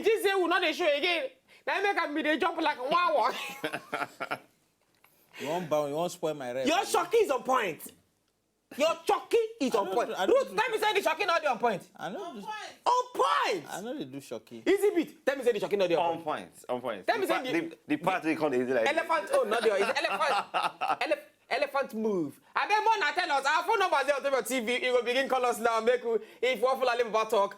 It is say we not dey show again. Now make am be dey jump like wow. You won't spoil my rest. Your shocky is on point. Your shocky is on point. Ruth, tell me say the shocky not on point. I know. On point. I know they do shocky. Easy bit. Tell me say the shocky not on point. On point. Tell me say the part we call easy like elephant. Oh, not there. It's elephant. Elephant move. I bet more now tell us. Our phone number is there on TV. It will begin call us now. Make we, if you want to Alibaba talk,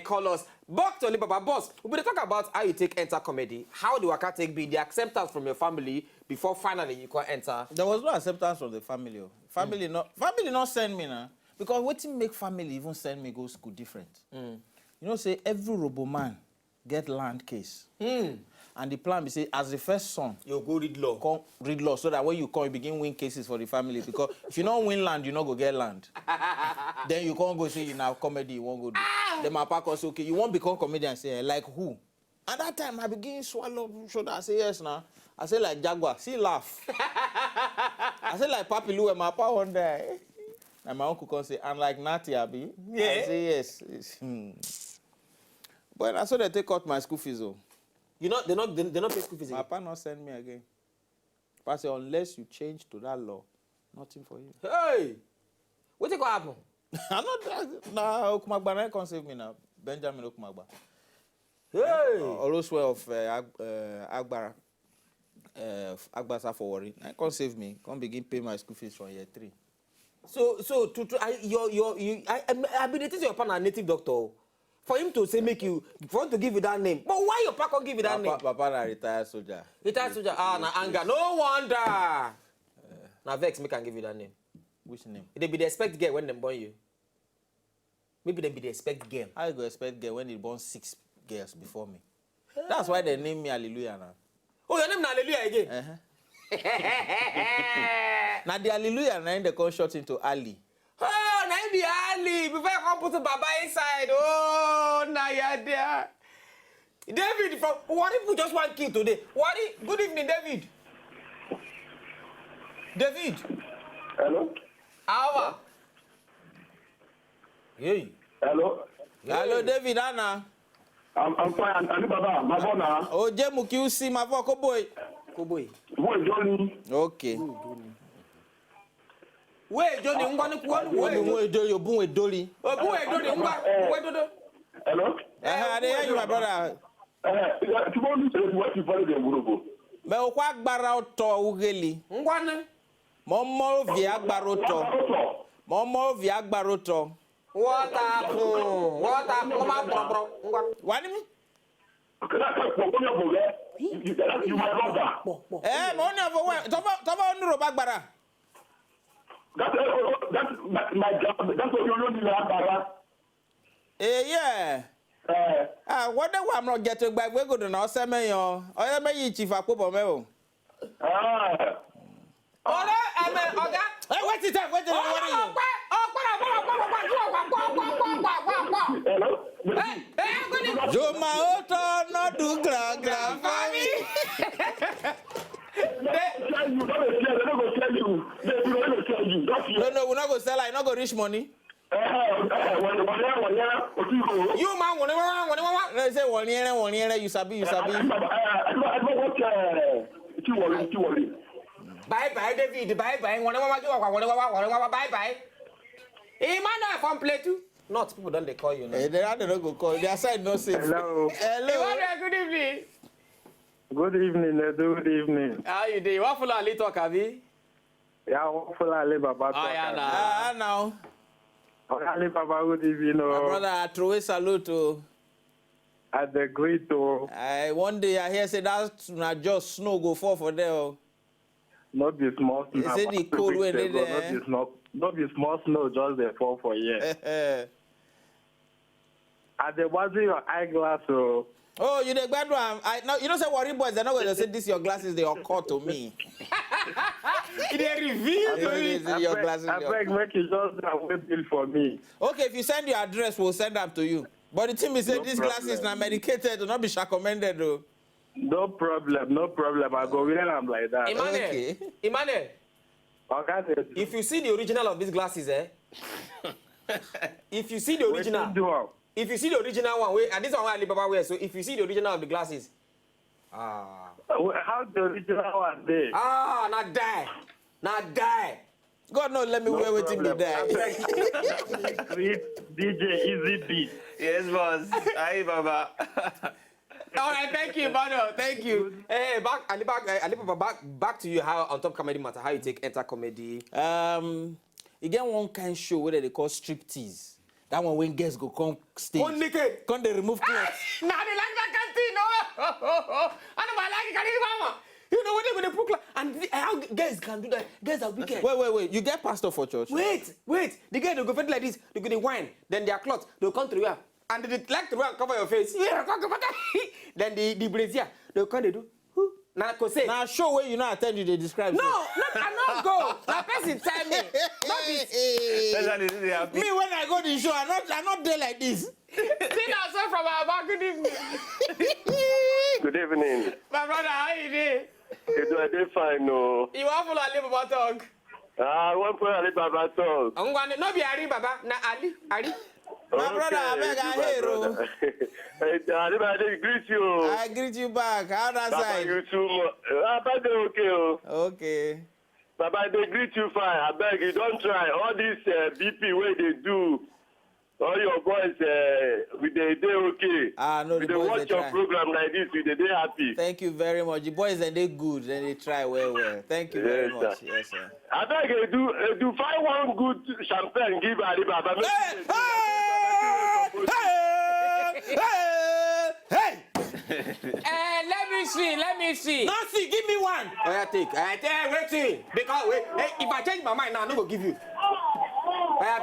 call us. Back to Alibaba boss. We will talk about how you take enter comedy. How the waka take be the acceptance from your family before finally you can enter. There was no acceptance from the family. Family not send me now. Because what make family even send me go school different? You know, say every robo man get land case. And the plan be say, as the first son, you go read law. Come read law so that when you come, you begin win cases for the family. Because if you don't win land, you not go get land. Then you can't go say you now comedy, you won't go do. Then my papa say, okay, you won't become comedian. Say, like who? At that time, I begin swallow shoulder. I say, yes, now. I say, like Jaguar. See, laugh. I say, like Papi Lou and my papa one day. And my uncle can say, I'm like Natty, Abi. Yeah. I say, yes. But I saw they take out my school fees, though. They're not pay school fees. My papa not send me again. Papa say, unless you change to that law, nothing for you. Hey! What think will happen? I'm not. Nah, Okumagbana can't save me now. Benjamin Okumagba. Hey! Oloswe of Agbara. Agbasa for worry. I can't save me. Can't begin pay my school fees from year 3. So I been your partner native doctor. For him to say make you, for him to give you that name. But why your papa give you that name? Papa na retired soldier. Retired soldier. Na anger. No wonder. Na vex make can give you that name. Which name? They be the expect girl when they born you. Maybe they be the expect girl. How you go expect girl when they born 6 girls before me? That's why they name me Hallelujah now. Oh, your name na Hallelujah again? Now the Hallelujah now they come short into Ali. Oh, now be Ali. Before I come put the Baba inside. Oh, now you're there. David, what if we just want kill today? Good evening, David. David. Hello? Awa. Hey. Hello? Hello, David, Anna. I'm fine. I'm Baba. My phone now. Oh, Jemu QC, my phone, Koboy. Koboy. Who is Johnny? Okay. Wait, Johnny, Wait, you boom with Dolly. Hello? I hear you, my brother. Tomorrow is what you follow the Murubu. Me o kwa agbara oto ugeli. Ngwane. Momo vi agbara oto. Momo vi agbara oto. What happened? Come bro. Wani mi? You my brother. Mo na fo wa. Toba onuro bagbara. That's my job. That's what you know in Agbara. Yeah. What the I'm not getting back. We go to now. Say me yo. Oya me yi chief akobo me o. Oga. Hey, wait it up. What are you? Hello? Hey, Joma oto no do gra for me. No, we're not going to sell it. Not going to reach money. You man, Let's say 1 year, you sabi. Bye, David. Bye. Bye. Emmanuel from play too. Not people don't they call you now. They don't go call. Their side no safe. Hello. Emmanuel, good evening. Good evening. How you doing? What for a talk, have you? Yeah, what for Alibaba? Now. Alibaba, good evening. My brother, I throw a salute to. At the great to. One day I hear say that not just snow go fall for there. Not the small snow. They say the cold when they there. Not the small snow, just the fall for years. At the was your eyeglass, so. Oh, you the bad one. You don't say worry boys. They're not going to say this your glasses. They occur to me. They reveal to me. Your glasses. I beg, make you just wait bill for me. Okay, if you send your address, we'll send them to you. But the thing is, say these glasses are medicated, do not be recommended though. No problem. I go with them like that. Emmanuel. Okay. If you see the original of these glasses, if you see the original, if you see the original one, and this one Alibaba wear, so if you see the original of the glasses, How the original one there? not die. God no let me wear with him there. DJ Easy Beat. Yes, boss. Hi, Baba. All right, thank you, Bano. Thank you. Hey, back to you. How on top comedy matter? How you take enter comedy? You get one kind show where they call striptease. That one when guests go come stage. One naked. Come they remove clothes. Nah, they like that canteen. No, I don't like it. Can you mama? You know what they're gonna put? And how guys can do that? Guys are wicked. Wait. You get pastor for church? Wait. The guy they go fit like this. They go to wine. Then their clothes. They'll come to you. And they like to cover your face. Yeah, then the brazier. They'll come they do. Now, Now show where you know attend you they describe. No, I not go. That person tell me. Not this. Me when I go to the show, I'm not there like this. See now, sir, from our back. Good evening. Good evening. My brother, how you doing? I did fine, no. You want to live about talk? I want to Alibaba talk. I'm going to not be Ali Baba. Na Ali. My brother, I beg I hear. Alibaba, I greet you. I greet you back. How that side? You too. Baba, okay. Okay. Baba, they greet you fine. I beg you, don't try. All this BP way they do. All your boys, we they okay. No, we the they boys watch they your try. program like this, we they happy. Thank you very much. The boys and they good and they try well. Thank you very Yes, much. sir. Yes, sir. I beg you, do find one good champagne, give Alibaba. Hey! Let me see. Nancy, give me one. I take. Wait. Because hey, if I change my mind now, I'm not gonna give you.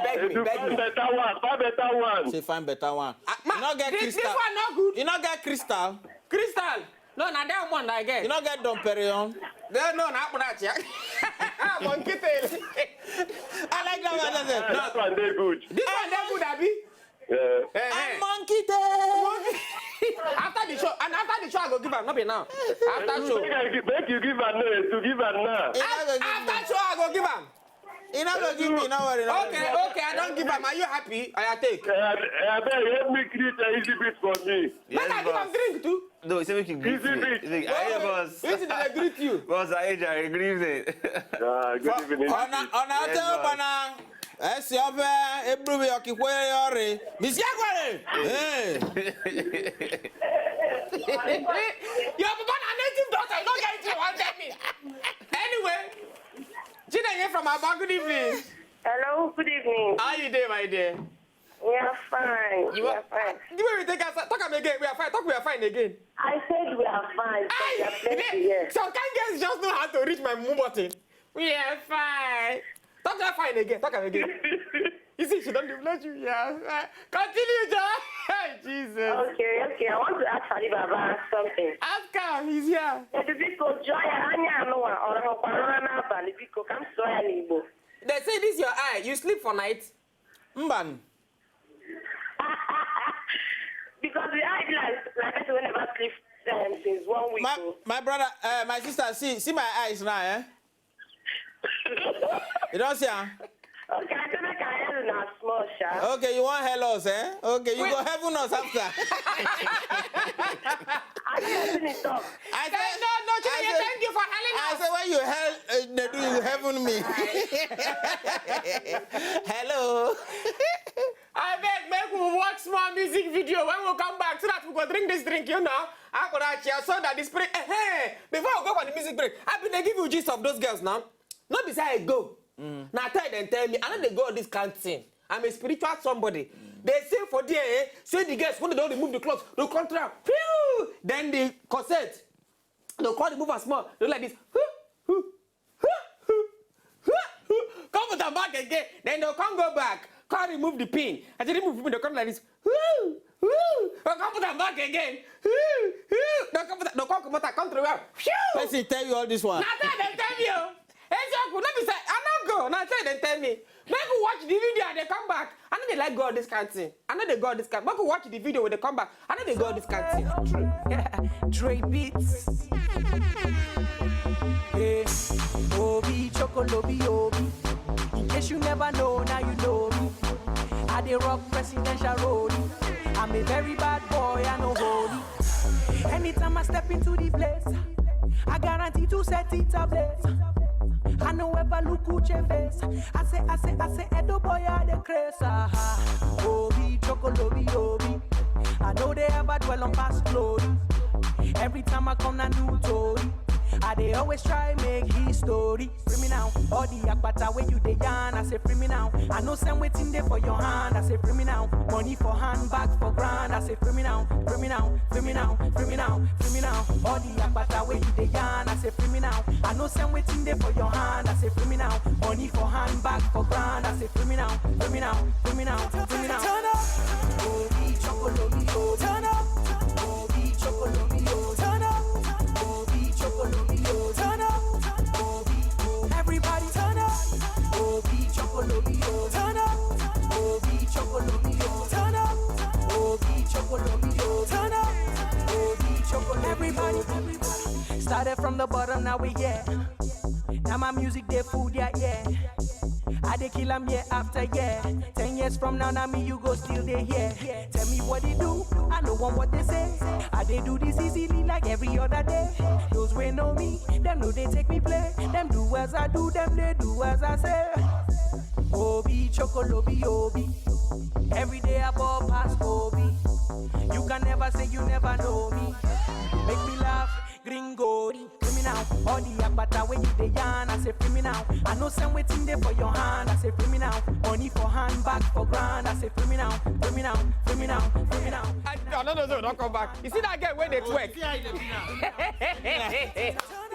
Beg me. Find better one. Say find better one. Ma, You not get this crystal. one not good. You not get crystal. Crystal. No, not that one I get. You not get Dom Perignon. No, not that. Monkey tail. I like that one. That one they good. This one not good, Abi. And monkey tail. After the show, I go give her. Not be now. After show. Make you give her no, to give her now. After show, I go give her. You not gonna give me. No worry. Okay, I don't give her. Are you happy? I take. I beg you, help me create an easy bit for me. Make I give her drink too. No, it's making greet Easy me. bit. I hear, boss. This is the greet you. Boss, I agree with it. Good evening. On a hotel bana. Esi ofe ebrubi okikwe yori. Misi agware. Hey. Your papa na native daughter. You don't get it. You want tell me. Anyway, Gina here from Aba. Good evening. Hello, good evening. How you doing, my dear? We are fine. You we are are fine. Give me take us. Talk again. We are fine. Talk. We are fine again. I said we are fine. We are plenty here. Some kind girls just know how to reach my move button. We are fine. Talk that fine again. Talk again. You see, she don't let you. Yeah. Continue, John. Hey, Jesus. Okay. I want to ask Alibaba something. Ask him. He's here. They say this is your eye. You sleep for night. Mban. Because the eye like I said, never sleep since 1 week. My brother, my sister, see my eyes now, eh? You don't see, huh? Okay, I think I can now small shot. Okay, you want hell us, eh? Okay, you go heaven us after. I didn't talk. I No, Chidi, thank you for telling I us. said, when you hell, they do you heaven me. Hello. I beg, make we watch small music video when we come back so that we go drink this drink, you know. I could actually so that this break. Hey, before we go for the music break, I been they give you gist of those girls now. Not beside I go. Now tell them, tell me, I know they go this canteen. I'm a spiritual somebody. They say for there, say the girls when they don't remove the clothes, they'll come to pew. Then the corset, they'll call the mover small. They're like this. Come with them back again. Then they'll come go back. Can't remove the pin. As they remove the pin, they'll come like this. They'll come put them back again. They'll come to the well. Person tell you all this one. Now tell them, tell you. Let me say, I'm not go. Now tell them, tell me. Make you watch the video and they come back. I know they like God this kind of thing. I know they go this kind. Make you watch the video when they come back. I know they go this kind of thing. Dre Beats. Hey, Obi, Chocolobi, Obi. In case you never know, now you know me. I dey rock presidential roadie. I'm a very bad boy, I know holy. Anytime I step into the place, I guarantee to set it ablaze. I know ever look at your face. I say, Edo boy, I the craze. Obi, chocolobi, obi. I know they ever dwell on past glory. Every time I come, a new story. They always try make history. Free me now. All the akbata where you dey yarn, I say free me now. I know some waiting there for your hand, I say free me now. Money for hand, bag for grand, I say free me now. Free me now, free me now, free me now, free me now. All the akbata where you dey yarn, I say free me now. I know some waiting there for your hand, I say free me now. Money for hand, bag for grand, I say free me now, free me now, free me now, free me now. Turn up, Obi chocolobi, oh. Turn up, Obi chocolobi, oh. Turn up, Obi chocolobi. Turn up, Obi. Everybody turn up, Obi chocolobi. Turn up, Obi chocolobi. Turn up, Obi chocolobi. Turn up, Obi chocolobi. Everybody. Started from the bottom, now we here. Now my music, they food, yeah. I dey kill 'em year after year. 10 years from now, me you go still they here. Tell me what they do, I know what they say. I they do this easily like every other day. Those way know me, them know they take me play. Them do as I do, them they do as I say. Obi chocolobi, Obi. Every day I ball past Obi. You can never say you never know me. Make me laugh, gringo. Free me now, all the akbata when you dey yarn, I say free me now. I know some waiting there for your hand, I say free me now. Money for hand, bag for grand, I say free me now, free me now, free me now, free me now. No, don't come back. You see that girl when they twerk?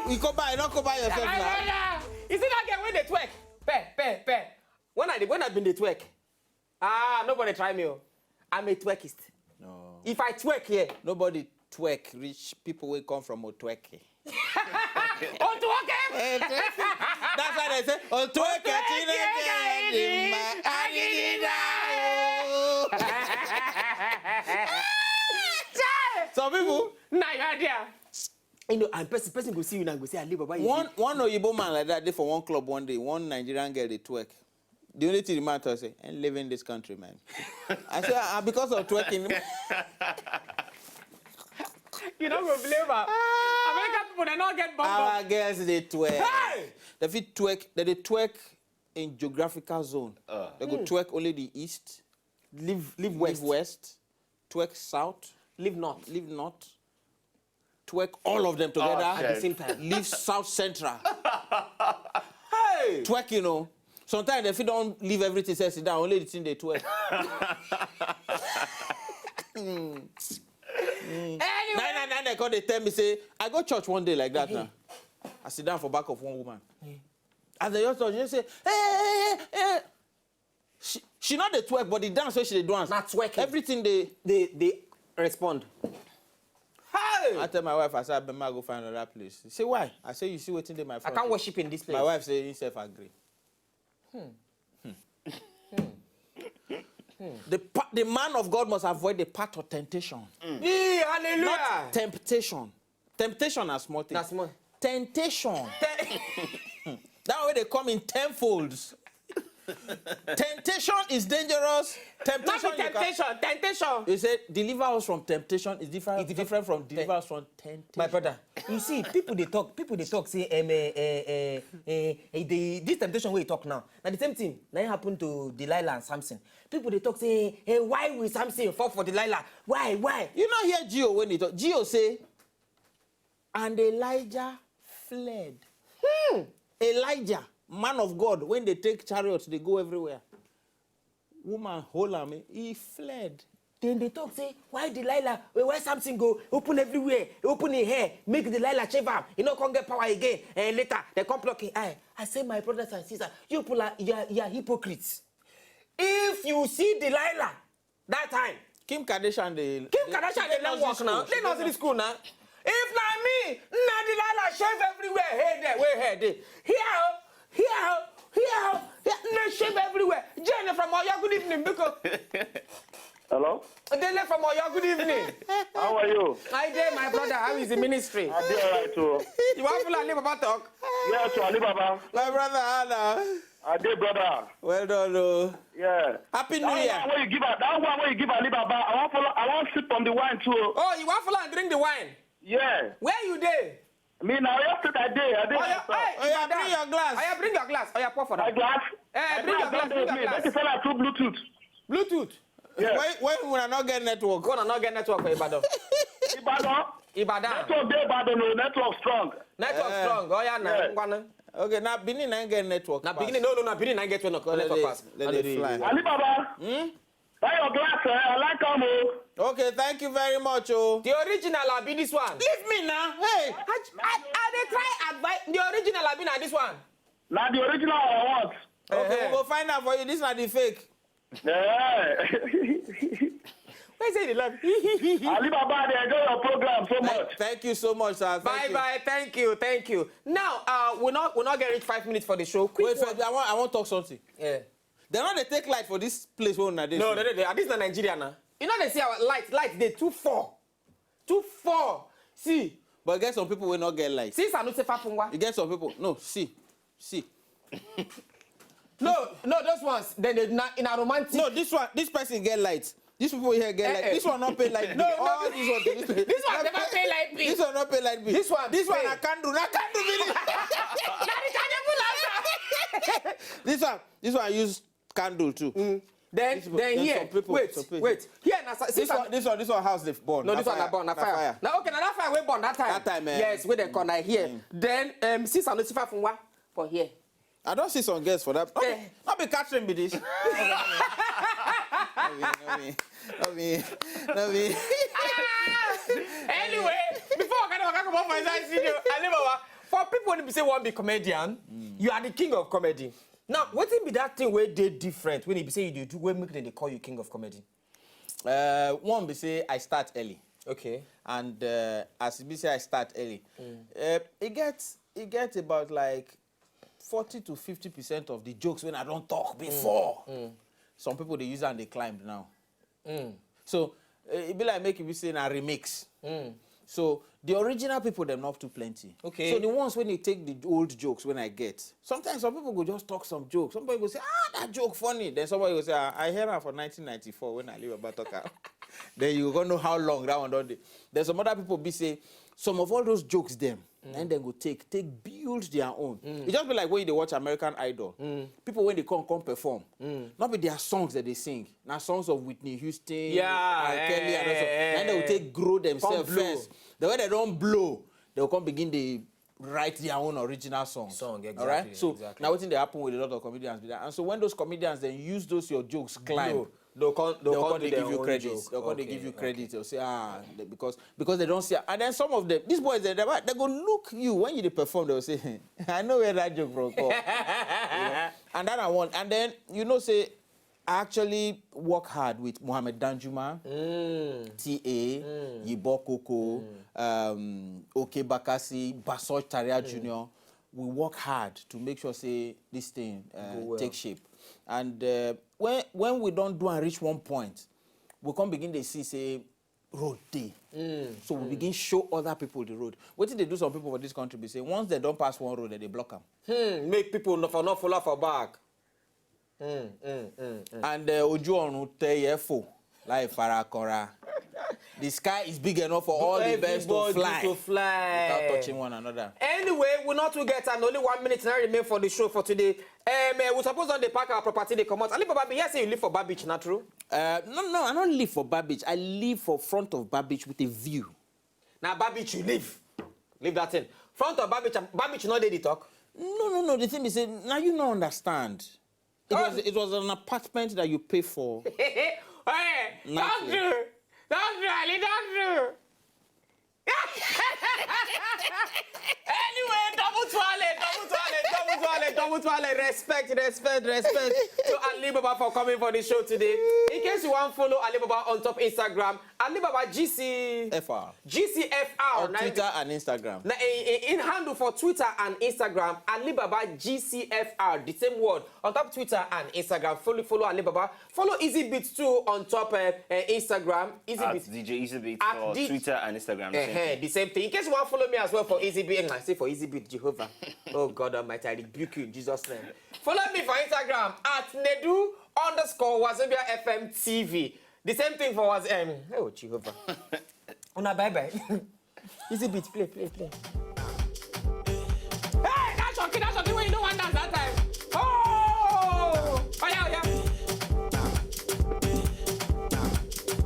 You come by, not come by yourself now. You see that girl when they twerk? Pe. When I been the twerk, nobody try me. I'm a twerkist. No. If I twerk here, Nobody twerk. Rich people will come from Otweke. oh twerk. That's why they say Otweke. Some people. Nah, you idea. You know, and person go see you and go say, I live about you. One Oyibo man like that, they for one club one day, one Nigerian girl, they twerk. The only thing the man told say, ain't living in this country, man. I said, because of twerking. You don't go blame her. American people, they not get bumped Our up. girls, they twerk. Hey! They twerk in geographical zone. They go twerk only the east, Live west, twerk south, Live north. twerk all of them together At the same time. leave south central. Hey! Twerk, you know. Sometimes if you don't leave everything, say sit down, only the thing they twerk. Anyway. They come, they tell me, say, I go church one day like that now. I sit down for back of one woman. As they just talk, she say, hey. She not the twerk, but the dance where she dance. Not twerking. Everything They respond. Hey! I tell my wife, I say, I better go find another place. She say, why? I say, you see what's in there, my I friend. can't worship in this place. My wife say, himself agree. The man of God must avoid the path of temptation. Yeah, hallelujah. Not temptation. Temptation are small things. That's small. Temptation. That way they come in tenfolds. Temptation is dangerous. Temptation. Not be temptation. You say deliver us from temptation is different. It's different from deliver us from temptation. My brother, you see, people they talk, say, this temptation where you talk now. Now the same thing, now it happened to Delilah and Samson. People they talk, say, hey, why will Samson fall for Delilah? Why? You not hear Gio when he talk. Gio say, and Elijah fled. Elijah, man of God, when they take chariots, they go everywhere. Woman, hold on me, he fled. Then they talk, say, why Delilah, why Samson go, open everywhere, open his hair, make Delilah shave him, you know, can't get power again, and later, they come pluck his eye. I say, my brothers and sisters, you people are hypocrites. If you see Delilah, that time, Kim Kardashian, they don't work now. They not in school now. If not me, now Delilah shave everywhere, hey there, where head there. Here, no shave everywhere. Jenny from Oyo, good evening, because Hello? they left from Oyo, good evening. How how are you? Hi there, my brother. How is the ministry? I did all right too. You want to Alibaba talk? Yeah, so Alibaba. My brother Anna. I did, brother. Well done, oh. Yeah. Happy New That Year. one where you give Alibaba. I want to sip on the wine too. Oh, you want to drink the wine? Yeah. Where you there? Me now, yesterday I did. Oh, yeah, Oh, yeah, bring your glass. Oh, yeah, bring your glass. Oh, yeah, pour for My that. glass. Bring your glass. Bring your glass. Let me sell out through Bluetooth. Bluetooth. Yeah. When we are not getting network. Go on, not get network for Ibadan. Ibadan. Ibadan. Network there, Ibadan. No, network strong. Network strong. Oh, yeah, Yeah. now. Okay, now Benin ain't getting network. Now, pass. beginning, no, beginning, I get to network pass. Let it fly. Alibaba. Buy your glass, I like them. Okay, thank you very much, oh. The original will be this one. Leave me now. Hey. I dey try advise. The original will be now this one. Now the original I want. Okay, we'll go find out for you. This is not the fake. Yeah. Why say the love? Alibaba, they enjoy your program so much. Thank you so much, sir. Bye bye. Thank you. Now, we're not getting 5 minutes for the show. Quick Wait, one. I want to talk something. Yeah. They're not they take light for this place where una dey. No. This is not Nigeria now. You know they see our light. They 2-4. See. But get some people will not get light. See Sanusi Fafungwa. You get some people. No, see. No, those ones. Then they not in a romantic. No, this person get light. These people here get light. This one not pay light. No, all this one. This one never pay light bill. This one not pay light bill. This one I can't do. This one use candle too. Then here. some people- Wait. Here now. This one house they burn. No, this one na burn, na fire. Now okay, now that fire we burn that time. That time, yes, with the corner here. Then see Sanusi Fafungwa for here. I don't see some girls for that. Not be Catherine be this. Not me. Anyway, before I come up for inside studio, for people when be say one be comedian, you are the king of comedy. Now, what be that thing where they different when you be say you do when make them they call you king of comedy? One be say I start early. Okay. And as be say I start early, it gets about like 40 to 50% of the jokes when I don't talk before. Some people they use it and they climbed now. So it be like make you be saying a remix. So the original people them not too plenty. Okay. So the ones when you take the old jokes when I get, sometimes some people go just talk some jokes. Somebody go say, that joke funny. Then somebody go say, I heard her for 1994 when I live about talk. Then you gonna know how long that one done. Then some other people be say, some of all those jokes them, and then go take build their own. It just be like when they watch American Idol. People when they come perform, not be their songs that they sing. Now songs of Whitney Houston, Kelly, and also. And they will take grow themselves first. The way they don't blow, they will come begin to write their own original song. Exactly. All right. So exactly. now what thing they happen with a lot of comedians be that. And so when those comedians then use those your jokes climb. They'll come They give you credit. They'll give you credit. They'll say, because they don't see. And then some of them, these boys, they go look you when you perform. They'll say, I know where that joke from. And that I want. And then say, I actually work hard with Mohammed Danjuma, T.A., Yibo Koko, Oke Bakassi, Basoj Taria Jr. We work hard to make sure say this thing take shape. And when we don't do and reach one point, we can begin to see say road day. So we begin show other people the road. What did they do? Some people for this country be say once they don't pass one road, they block them. Make people not follow for back. And Oju onu teyefo like Farakora. The sky is big enough for all the birds to fly without touching one another. Anyway, we're not to get and only 1 minute now remain for the show for today. We suppose on the park our property they come out. Alibaba, yes, you live for Bar Beach, not true? No, I don't live for Bar Beach. I live for front of Bar Beach with a view. Now Bar Beach you live. Leave that in. Front of Bar Beach not there they talk. No. The thing is, now you don't understand. It was an apartment that you pay for. Hey, don't do. Anyway, double toilet. Respect to Alibaba for coming for the show today. In case you want to follow Alibaba on top Instagram, Alibaba GC FR. GCFR On Twitter and Instagram. Now, in handle for Twitter and Instagram, Alibaba GCFR, the same word on top Twitter and Instagram. Follow Alibaba. Follow Easy Beats too on top Instagram. Easy At Beats. DJ Easy Beats At for Twitter and Instagram. The same thing. In case you want to follow me as well for Easy Beats, I say for Easy Beats Jehovah. Oh God Almighty, I rebuke you in Jesus' name. Follow me for Instagram at Nedu_Wazobia FM TV. The same thing for oh Jehovah. Una bye bye. Easy Beats, play. Hey, that's shocking when you don't want dance that time. Oh yeah.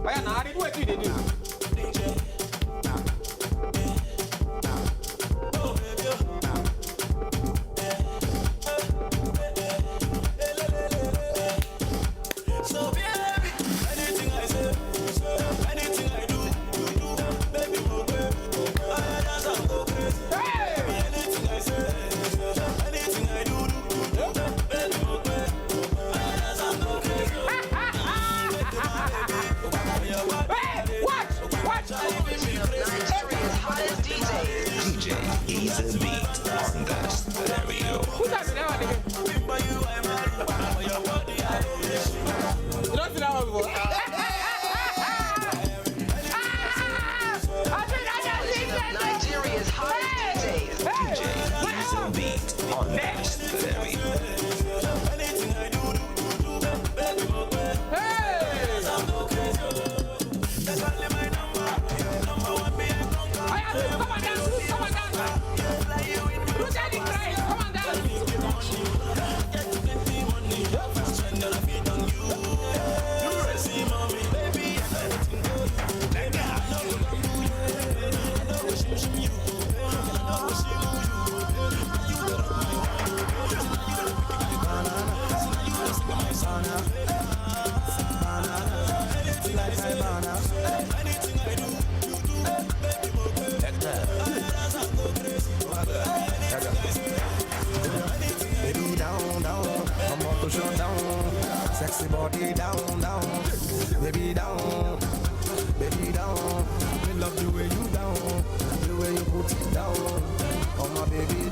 Oh yeah, now I did what you did do. Sexy body down, baby down, me love the way you down, the way you put it down, oh my baby